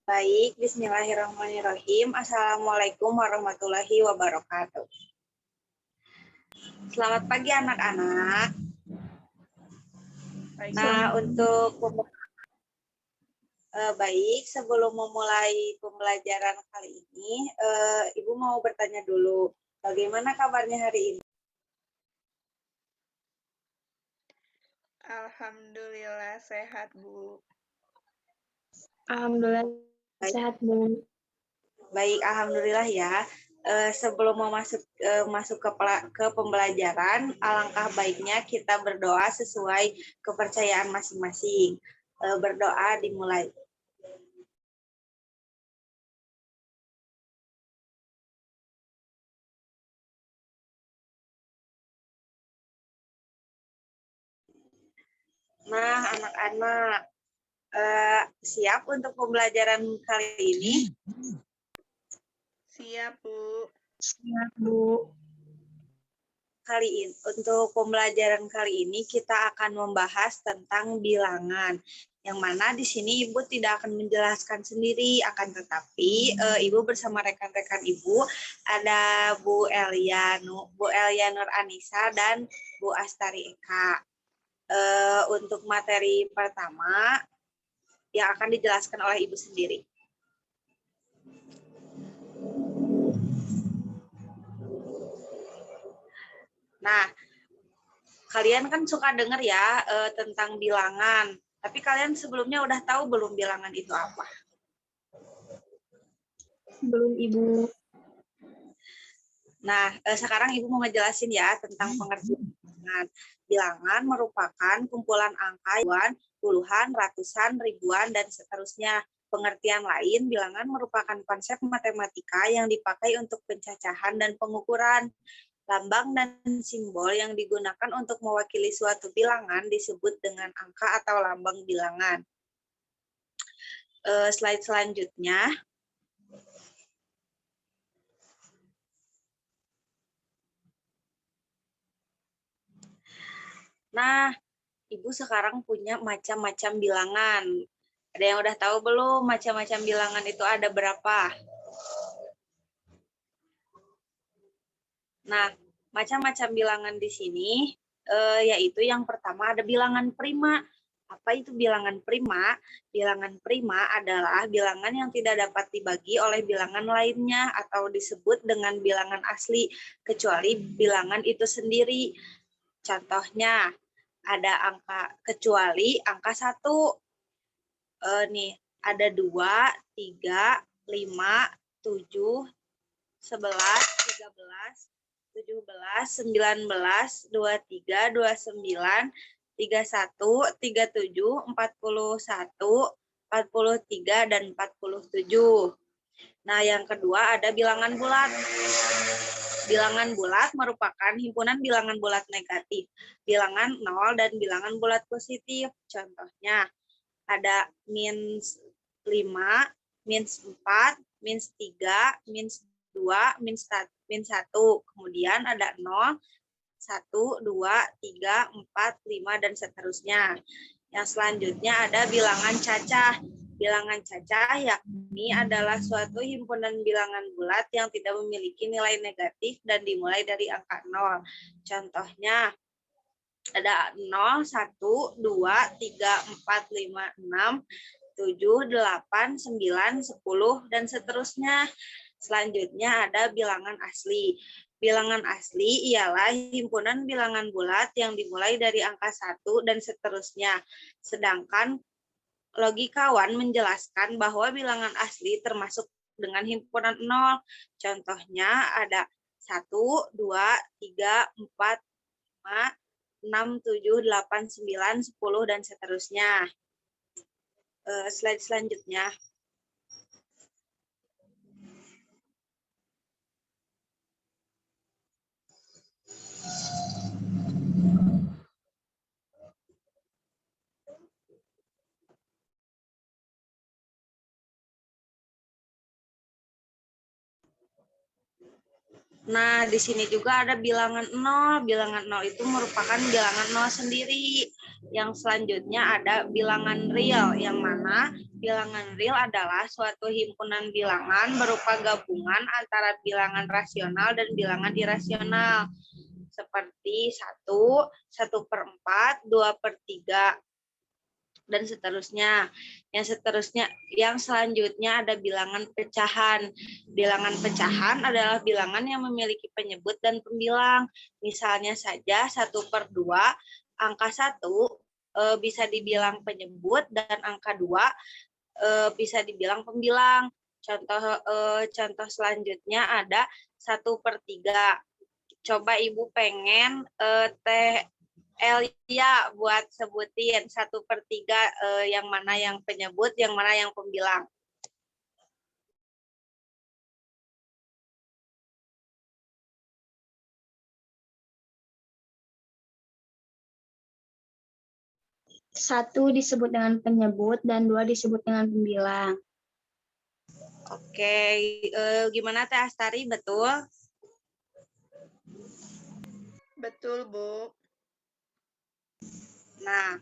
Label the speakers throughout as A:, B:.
A: Baik, bismillahirrahmanirrahim. Assalamualaikum warahmatullahi wabarakatuh. Selamat pagi anak-anak. Nah, untuk baik, sebelum memulai pembelajaran kali ini, Ibu mau bertanya dulu, bagaimana kabarnya hari ini?
B: Alhamdulillah sehat, Bu.
C: Alhamdulillah sehat, Bu.
A: Baik, alhamdulillah ya. Sebelum mau masuk ke pembelajaran, alangkah baiknya kita berdoa sesuai kepercayaan masing-masing. Berdoa dimulai. Nah, anak-anak, siap untuk pembelajaran kali ini?
B: Siap, Bu.
C: Siap, Bu.
A: Untuk pembelajaran kali ini kita akan membahas tentang bilangan. Yang mana di sini Ibu tidak akan menjelaskan sendiri, akan tetapi Ibu bersama rekan-rekan Ibu ada Bu Elia Nur Anissa dan Bu Astari Eka. Untuk materi pertama yang akan dijelaskan oleh Ibu sendiri. Nah, kalian kan suka dengar ya tentang bilangan. Tapi kalian sebelumnya udah tahu belum bilangan itu apa?
C: Belum, Ibu.
A: Nah, sekarang Ibu mau ngejelasin ya tentang pengertian bilangan. Bilangan merupakan kumpulan angka puluhan, ratusan, ribuan, dan seterusnya. Pengertian lain, bilangan merupakan konsep matematika yang dipakai untuk pencacahan dan pengukuran. Lambang dan simbol yang digunakan untuk mewakili suatu bilangan disebut dengan angka atau lambang bilangan. Slide selanjutnya. Nah, Ibu sekarang punya macam-macam bilangan. Ada yang udah tahu belum macam-macam bilangan itu ada berapa? Nah, macam-macam bilangan di sini yaitu yang pertama ada bilangan prima. Apa itu bilangan prima? Bilangan prima adalah bilangan yang tidak dapat dibagi oleh bilangan lainnya atau disebut dengan bilangan asli, kecuali bilangan itu sendiri. Contohnya, ada angka kecuali angka 1. Nih, ada 2, 3, 5, 7, 11, 13, 17, 19, 23, 29, 31, 37, 41, 43, dan 47. Nah, yang kedua ada bilangan bulat. Bilangan bulat merupakan himpunan bilangan bulat negatif, bilangan 0 dan bilangan bulat positif. Contohnya, ada minus 5, minus 4, minus 3, minus 2, minus 1. Kemudian ada 0, 1, 2, 3, 4, 5, dan seterusnya. Yang selanjutnya ada bilangan cacah. Bilangan cacah yakni adalah suatu himpunan bilangan bulat yang tidak memiliki nilai negatif dan dimulai dari angka 0. Contohnya, ada 0, 1, 2, 3, 4, 5, 6, 7, 8, 9, 10, dan seterusnya. Selanjutnya ada bilangan asli. Bilangan asli ialah himpunan bilangan bulat yang dimulai dari angka 1 dan seterusnya. Sedangkan logikawan menjelaskan bahwa bilangan asli termasuk dengan himpunan 0. Contohnya ada 1, 2, 3, 4, 5, 6, 7, 8, 9, 10, dan seterusnya. Slide selanjutnya. Nah, di sini juga ada bilangan 0. Bilangan 0 itu merupakan bilangan 0 sendiri. Yang selanjutnya ada bilangan real, yang mana bilangan real adalah suatu himpunan bilangan berupa gabungan antara bilangan rasional dan bilangan irasional. Seperti 1, 1/4, 2/3, dan seterusnya. Yang selanjutnya ada bilangan pecahan. Bilangan pecahan adalah bilangan yang memiliki penyebut dan pembilang. Misalnya saja 1/2, angka 1 bisa dibilang penyebut dan angka 2 bisa dibilang pembilang. Contoh selanjutnya ada 1/3. Coba Ibu pengen teh Elia buat sebutin 1/3 yang mana yang penyebut, yang mana yang pembilang.
C: Satu disebut dengan penyebut dan 2 disebut dengan pembilang.
A: Oke, gimana Teh Astari, betul?
B: Betul, Bu.
A: Nah,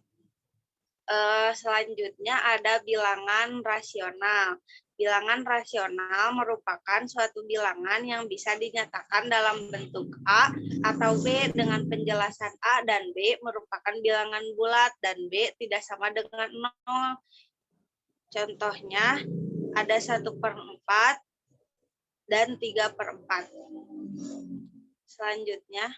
A: selanjutnya ada bilangan rasional. Bilangan rasional merupakan suatu bilangan yang bisa dinyatakan dalam bentuk A atau B dengan penjelasan A dan B merupakan bilangan bulat dan B tidak sama dengan 0. Contohnya ada 1/4 dan 3/4. Selanjutnya,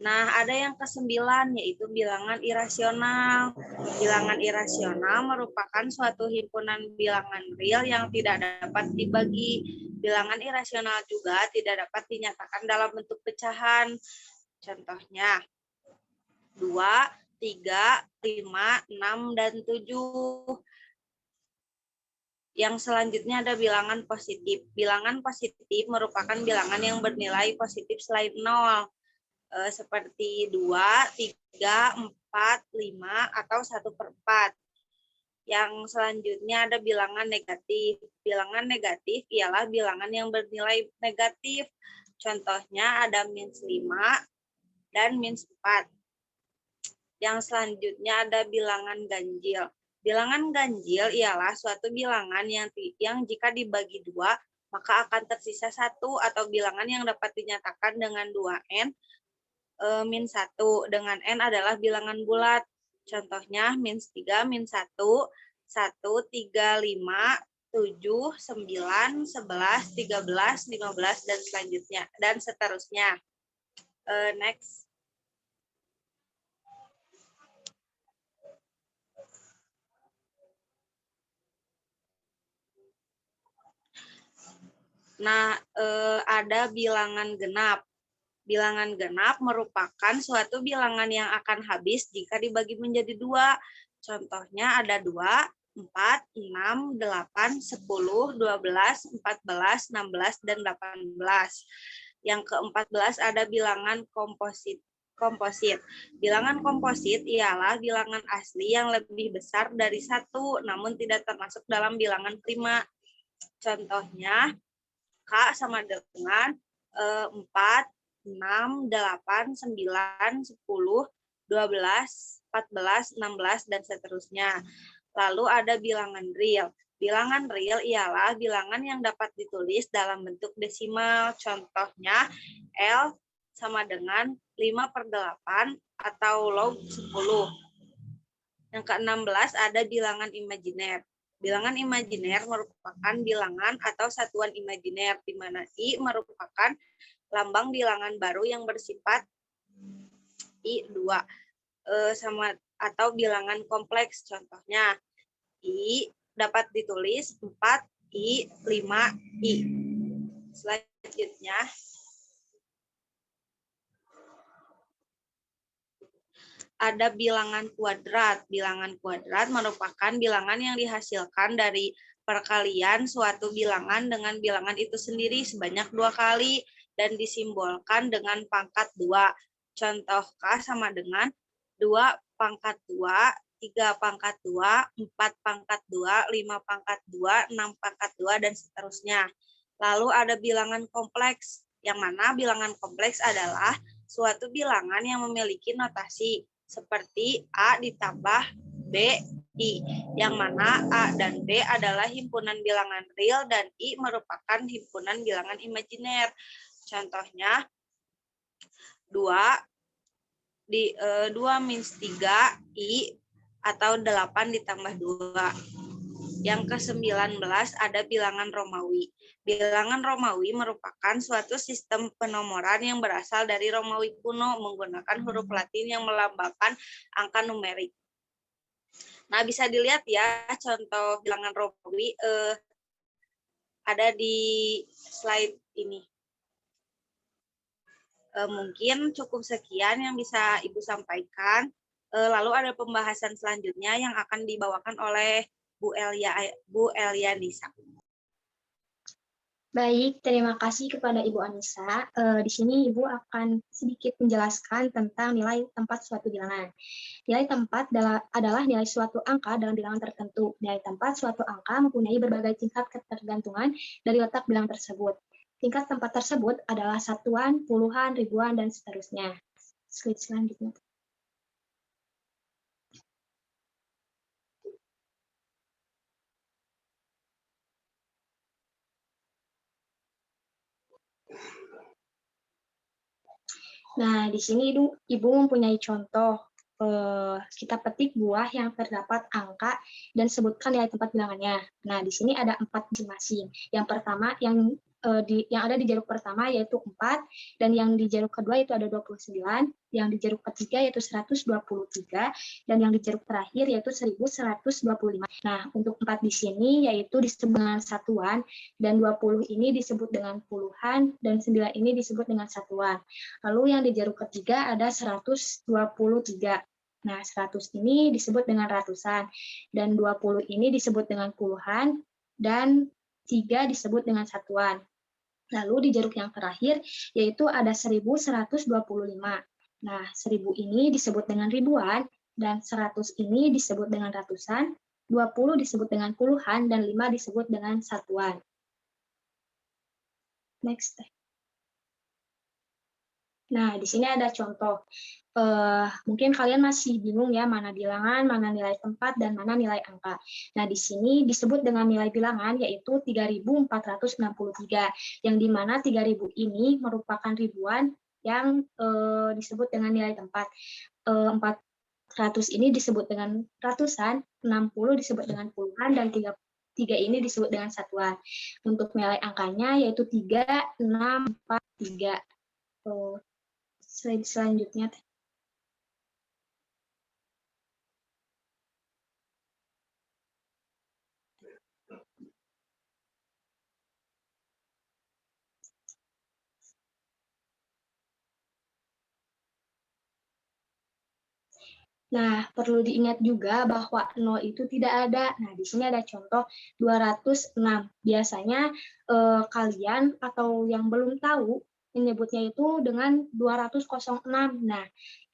A: nah, ada yang ke-9, yaitu bilangan irasional. Bilangan irasional merupakan suatu himpunan bilangan real yang tidak dapat dibagi. Bilangan irasional juga tidak dapat dinyatakan dalam bentuk pecahan. Contohnya, 2, 3, 5, 6, dan 7. Yang selanjutnya ada bilangan positif. Bilangan positif merupakan bilangan yang bernilai positif selain 0. Seperti 2, 3, 4, 5, atau 1/4. Yang selanjutnya ada bilangan negatif. Bilangan negatif ialah bilangan yang bernilai negatif. Contohnya ada -5 dan -4. Yang selanjutnya ada bilangan ganjil. Bilangan ganjil ialah suatu bilangan yang jika dibagi 2, maka akan tersisa 1 atau bilangan yang dapat dinyatakan dengan 2n -1 dengan n adalah bilangan bulat. Contohnya -3, -1, 1, 3, 5, 7, 9, 11, 13, 15, dan selanjutnya, dan seterusnya. Next. Nah, ada bilangan genap. Bilangan genap merupakan suatu bilangan yang akan habis jika dibagi menjadi 2. Contohnya ada 2, 4, 6, 8, 10, 12, 14, 16, dan 18. Yang ke-14 ada bilangan komposit. Bilangan komposit ialah bilangan asli yang lebih besar dari 1, namun tidak termasuk dalam bilangan prima. Contohnya, K sama dengan 4, 6, 8, 9, 10, 12, 14, 16, dan seterusnya. Lalu ada bilangan real. Bilangan real ialah bilangan yang dapat ditulis dalam bentuk desimal. Contohnya, L sama dengan 5/8 atau log 10. Yang ke-16 ada bilangan imajiner. Bilangan imajiner merupakan bilangan atau satuan imajiner, di mana I merupakan lambang bilangan baru yang bersifat I2 sama atau bilangan kompleks. Contohnya, I dapat ditulis 4I, 5I. Selanjutnya, ada bilangan kuadrat. Bilangan kuadrat merupakan bilangan yang dihasilkan dari perkalian suatu bilangan dengan bilangan itu sendiri sebanyak 2 kali. dan disimbolkan dengan pangkat 2. Contoh K sama dengan 2 pangkat 2, 3 pangkat 2, 4 pangkat 2, 5 pangkat 2, 6 pangkat 2, dan seterusnya. Lalu ada bilangan kompleks, yang mana bilangan kompleks adalah suatu bilangan yang memiliki notasi seperti A ditambah B, I, yang mana A dan B adalah himpunan bilangan real dan I merupakan himpunan bilangan imajiner. Contohnya 2 minus 3 I atau 8 ditambah 2. Yang ke-19 ada bilangan Romawi. Bilangan Romawi merupakan suatu sistem penomoran yang berasal dari Romawi kuno menggunakan huruf Latin yang melambangkan angka numerik. Nah, bisa dilihat ya contoh bilangan Romawi ada di slide ini. Mungkin cukup sekian yang bisa Ibu sampaikan. Lalu ada pembahasan selanjutnya yang akan dibawakan oleh Bu Elia Nisa.
C: Baik, terima kasih kepada Ibu Anissa. Di sini Ibu akan sedikit menjelaskan tentang nilai tempat suatu bilangan. Nilai tempat adalah nilai suatu angka dalam bilangan tertentu. Nilai tempat suatu angka mempunyai berbagai tingkat ketergantungan dari letak bilangan tersebut. Tingkat tempat tersebut adalah satuan, puluhan, ribuan, dan seterusnya. Slide selanjutnya. Nah, di sini Ibu mempunyai contoh. Kita petik buah yang terdapat angka dan sebutkan nilai tempat bilangannya. Nah, di sini ada 4 masing-masing. Yang pertama, yang ada di jeruk pertama yaitu 4, dan yang di jeruk kedua itu ada 29, yang di jeruk ketiga yaitu 123, dan yang di jeruk terakhir yaitu 1125. Nah, untuk 4 di sini yaitu disebut dengan satuan, dan 20 ini disebut dengan puluhan, dan 9 ini disebut dengan satuan. Lalu yang di jeruk ketiga ada 123. Nah, 100 ini disebut dengan ratusan, dan 20 ini disebut dengan puluhan, dan 3 disebut dengan satuan. Lalu di jeruk yang terakhir, yaitu ada 1125. Nah, 1000 ini disebut dengan ribuan, dan 100 ini disebut dengan ratusan, 20 disebut dengan puluhan, dan 5 disebut dengan satuan. Next. Nah, di sini ada contoh. Mungkin kalian masih bingung ya, mana bilangan, mana nilai tempat, dan mana nilai angka. Nah, di sini disebut dengan nilai bilangan, yaitu 3.463, yang dimana 3.000 ini merupakan ribuan yang disebut dengan nilai tempat. 400 ini disebut dengan ratusan, 60 disebut dengan puluhan, dan 3 ini disebut dengan satuan. Untuk nilai angkanya yaitu 3, 6, 4, 3. Slide selanjutnya. Nah, perlu diingat juga bahwa 0 itu tidak ada. Nah, di sini ada contoh 206. Biasanya kalian atau yang belum tahu menyebutnya itu dengan 206. Nah,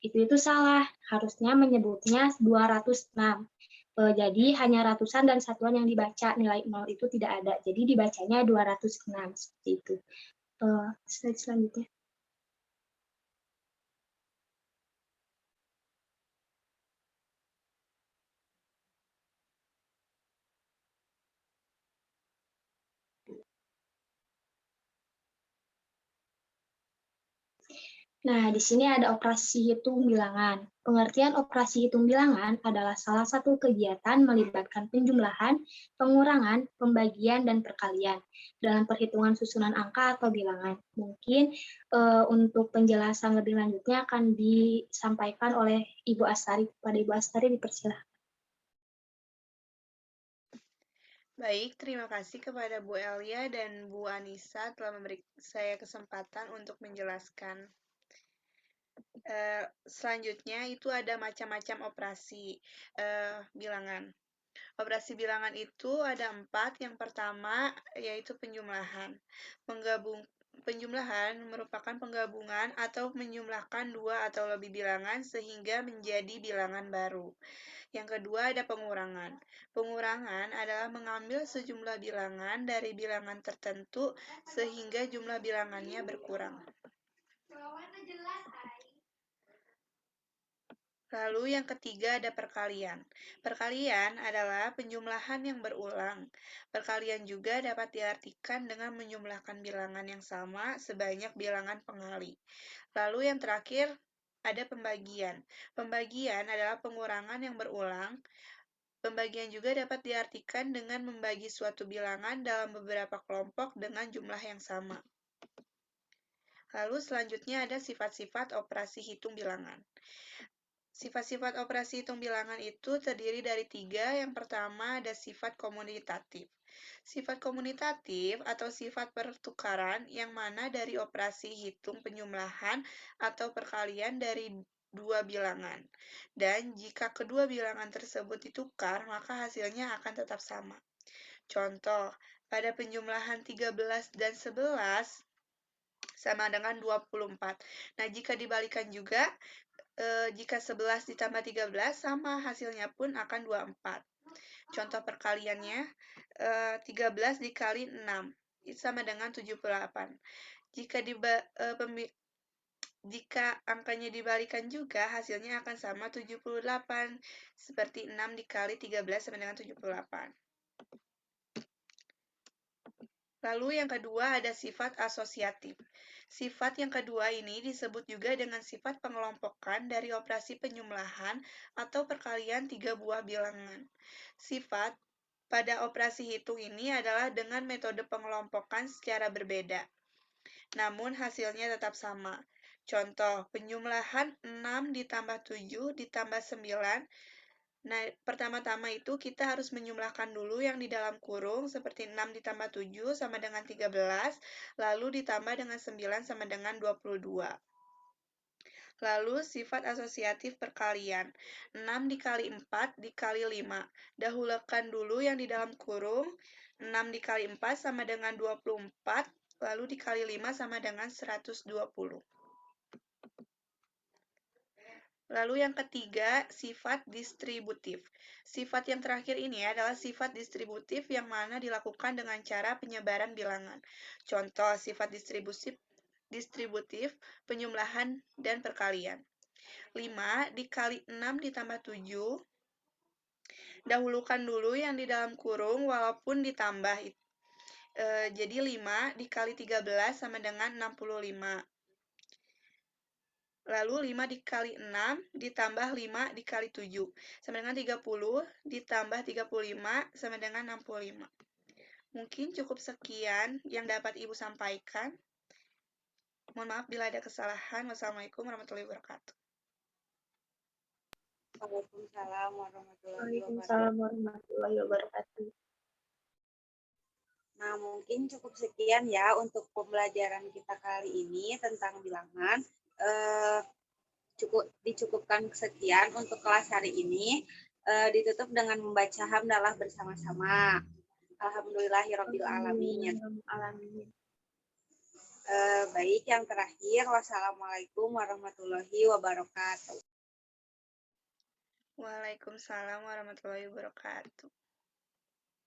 C: itu salah. Harusnya menyebutnya 206. Jadi hanya ratusan dan satuan yang dibaca, nilai 0 itu tidak ada. Jadi dibacanya 206 seperti itu. Slide selanjutnya. Nah, di sini ada operasi hitung bilangan. Pengertian operasi hitung bilangan adalah salah satu kegiatan melibatkan penjumlahan, pengurangan, pembagian, dan perkalian dalam perhitungan susunan angka atau bilangan. Mungkin untuk penjelasan lebih lanjutnya akan disampaikan oleh Ibu Astari. Pada Ibu Astari dipersilahkan.
B: Baik, terima kasih kepada Bu Elia dan Bu Anissa telah memberi saya kesempatan untuk menjelaskan. Selanjutnya itu ada macam-macam operasi bilangan. Operasi bilangan itu ada 4. Yang pertama yaitu penjumlahan. Penjumlahan merupakan penggabungan atau menjumlahkan dua atau lebih bilangan sehingga menjadi bilangan baru. Yang kedua ada pengurangan. Pengurangan adalah mengambil sejumlah bilangan dari bilangan tertentu sehingga jumlah bilangannya berkurang. Lalu yang ketiga ada perkalian. Perkalian adalah penjumlahan yang berulang. Perkalian juga dapat diartikan dengan menjumlahkan bilangan yang sama sebanyak bilangan pengali. Lalu yang terakhir ada pembagian. Pembagian adalah pengurangan yang berulang. Pembagian juga dapat diartikan dengan membagi suatu bilangan dalam beberapa kelompok dengan jumlah yang sama. Lalu selanjutnya ada sifat-sifat operasi hitung bilangan. Sifat-sifat operasi hitung bilangan itu terdiri dari 3. Yang pertama ada sifat komunitatif. Sifat komunitatif atau sifat pertukaran yang mana dari operasi hitung penjumlahan atau perkalian dari dua bilangan. Dan jika kedua bilangan tersebut ditukar, maka hasilnya akan tetap sama. Contoh, pada penjumlahan 13 dan 11 sama dengan 24. Nah, jika dibalikan juga, jika 11 ditambah 13 sama hasilnya pun akan 24. Contoh perkaliannya 13 dikali 6 itu sama dengan 78. Jika angkanya dibalikan juga hasilnya akan sama 78. Seperti 6 dikali 13 sama dengan 78. Lalu yang kedua ada sifat asosiatif. Sifat yang kedua ini disebut juga dengan sifat pengelompokan dari operasi penjumlahan atau perkalian 3 buah bilangan. Sifat pada operasi hitung ini adalah dengan metode pengelompokan secara berbeda. Namun hasilnya tetap sama. Contoh, penjumlahan 6 ditambah 7 ditambah 9. Nah, pertama-tama itu kita harus menjumlahkan dulu yang di dalam kurung, seperti 6 ditambah 7 sama dengan 13, lalu ditambah dengan 9 sama dengan 22. Lalu sifat asosiatif perkalian, 6 dikali 4 dikali 5. Dahulukan dulu yang di dalam kurung, 6 dikali 4 sama dengan 24, lalu dikali 5 sama dengan 120. Lalu yang ketiga, sifat distributif. Sifat yang terakhir ini adalah sifat distributif yang mana dilakukan dengan cara penyebaran bilangan. Contoh, sifat distributif, penjumlahan, dan perkalian. 5 dikali 6 ditambah 7. Dahulukan dulu yang di dalam kurung walaupun ditambah. Jadi 5 dikali 13 sama dengan 65. Lalu 5 dikali 6 ditambah 5 dikali 7 sama dengan 30 ditambah 35 sama dengan 65. Mungkin cukup sekian yang dapat Ibu sampaikan. Mohon maaf bila ada kesalahan. Wassalamualaikum warahmatullahi wabarakatuh.
A: Waalaikumsalam
C: Waalaikumsalam warahmatullahi wabarakatuh.
A: Nah, mungkin cukup sekian ya untuk pembelajaran kita kali ini tentang bilangan. Dicukupkan sekian untuk kelas hari ini. Ditutup dengan membaca hamdalah bersama-sama. Alhamdulillahirabbil alamin. Baik, yang terakhir, wassalamualaikum warahmatullahi wabarakatuh.
B: Waalaikumsalam warahmatullahi wabarakatuh.